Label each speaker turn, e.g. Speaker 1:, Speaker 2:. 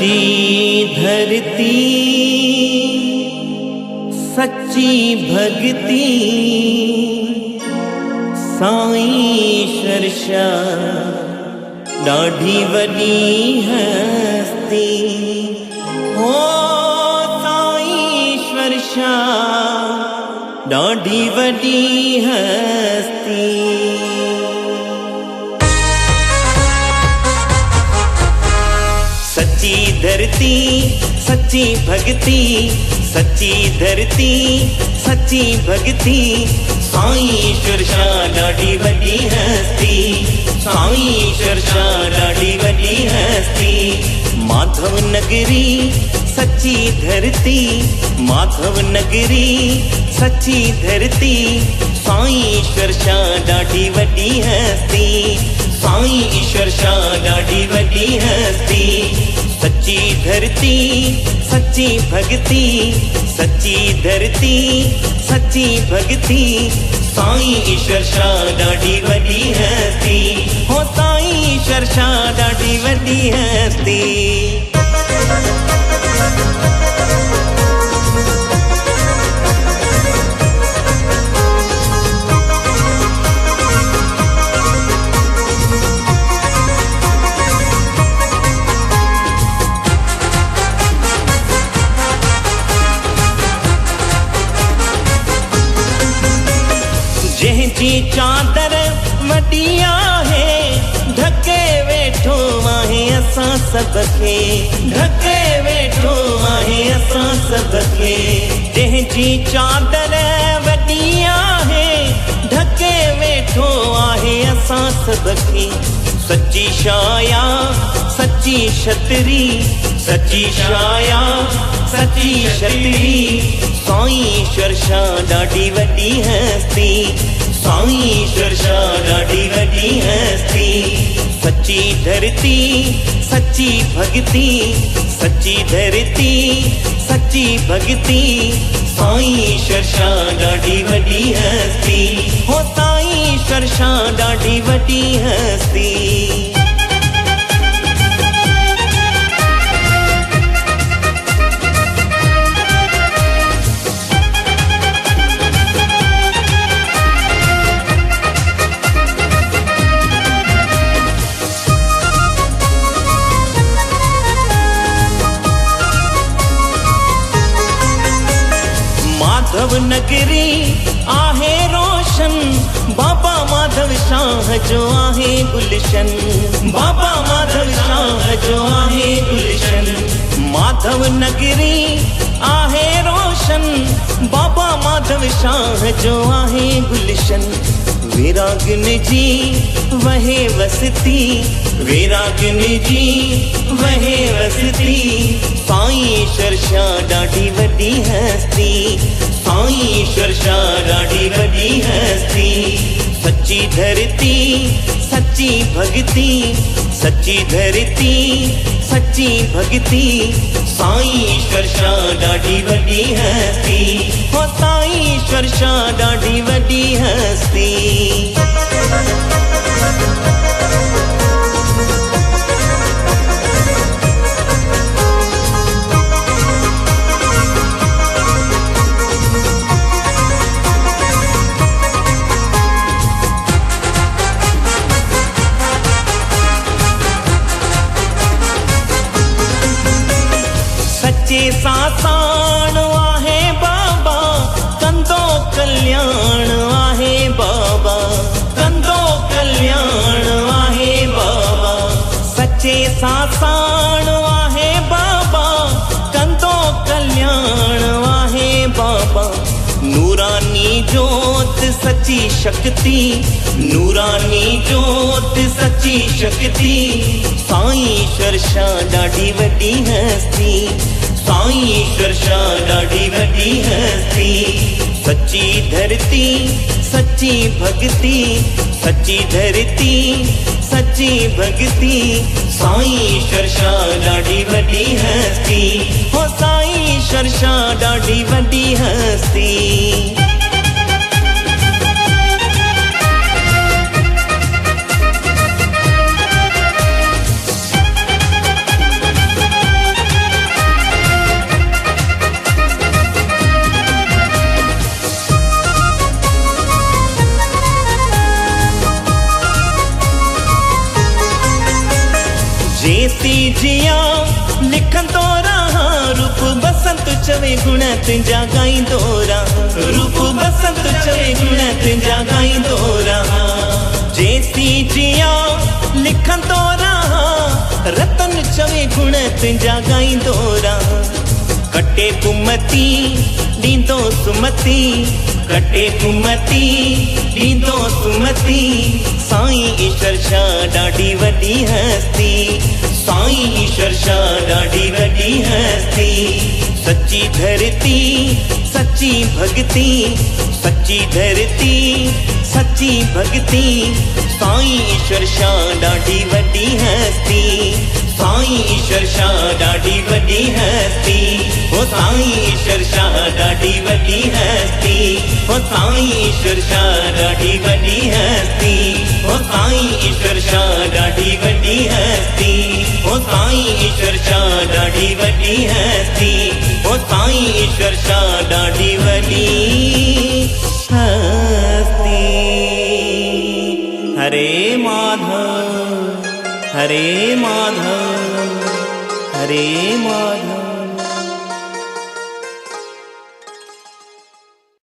Speaker 1: सच्ची धरती सच्ची भक्ति साईं शाह ॾाढी वॾी हस्ती हो साईं शाह ॾाढी वॾी हस्ती। सच्ची धरती सच्ची भक्ति सच्ची धरती सच्ची भक्ति साईं शाह ॾाढी वॾी हस्ती साईं शाह ॾाढी वॾी हस्ती। माधव नगरी सच्ची धरती माधव नगरी सच्ची धरती साईं शाह ॾाढी वॾी हस्ती साईं शाह ॾाढी वॾी हस्ती। सच्ची धरती सच्ची भक्ति सच्ची धरती सच्ची भक्ति साईं शाह ॾाढी वॾी हस्ती हो साईं शाह ॾाढी वॾी हस्ती। जंहिंजी चादर वॾी आहे ढके वेठो आहे असां सभ खे ढके वेठो आहे असां सभ खे। जंहिंजी चादर वॾी आहे ढके वेठो आहे असां सभ खे। सच्ची शाया सच्ची छतरी सच्ची शाया सच्ची छतरी साईं शाह ॾाढी वॾी हस्ती साईं शाह ॾाढी वॾी हस्ती। सच्ची धरती सच्ची भक्ति सच्ची धरती सच्ची भक्ति साईं शाह ॾाढी वॾी हस्ती हो साईं शाह ॾाढी वॾी हस्ती। माधव नगरी आहे रोशन बाबा माधव शाह जो आहे गुलशन बाबा माधव शाह जो आहे गुलशन। माधव नगरी आहे रोशन बाबा माधव शाह जो आहे गुलशन। विरागन जी वहे वसती विरागन जी वहे वसती साईं शाह ॾाढी वॾी हस्ती साईं शाह ॾाढी वॾी हस्ती। सच्ची धरती सच्ची भक्ति सच्ची धरती सच्ची भक्ति साईं शाह ॾाढी वॾी हस्ती हो साईं शाह ॾाढी वॾी हस्ती। सच्चे सासाण आहे बाबा कंदो कल्याण आहे बाबा कंदो कल्याण आहे बाबा। सच्चे सासाण आहे बाबा कंदो कल्याण आहे बाबा। नूरानी जोत सच्ची शक्ति नूरानी जोत सच्ची शक्ति साईं शाह ॾाढी वॾी हस्ती साईं शाह ॾाढी वॾी हस्ती। सच्ची धरती सच्ची भक्ति सच्ची धरती सच्ची भक्ति साईं शाह ॾाढी वॾी हस्ती हो साईं शाह ॾाढी वॾी हस्ती। जेसी जिया लिखन तोरा रूप बसंत चवे गुण तुंजा गाई दोरा रूप बसंत चवे गुण तुंजा गाई दोरा जेसी जिया लिखन तोरा रतन चवे गुण तुंजा गाई दोरा कटे कुमती ॾींदो सुमती कटे कुमती ॾींदो सुमती साईं ईश्वर शाह ॾाढी वॾी हस्ती साईं ईश्वर शाह ॾाढी वॾी हस्ती सच्ची धरती सच्ची भक्ति सच्ची धरती सच्ची भक्ति साईं ईश्वर शाह ॾाढी वॾी हस्ती साईं ईश्वर शाह ॾाढी वॾी हस्ती ओ साईं ईश्वर शाह ॾाढी वॾी हस्ती ओ साईं ईश्वर शाह ॾाढी वॾी हस्ती ओ साईं ईश्वर शाह ॾाढी वॾी हस्ती ओ साईं ईश्वर शाह ॾाढी वॾी हस्ती ओ साईं ईश्वर शाह ॾाढी वॾी हस्ती। हरे माधव हरे माधव हरे माधव।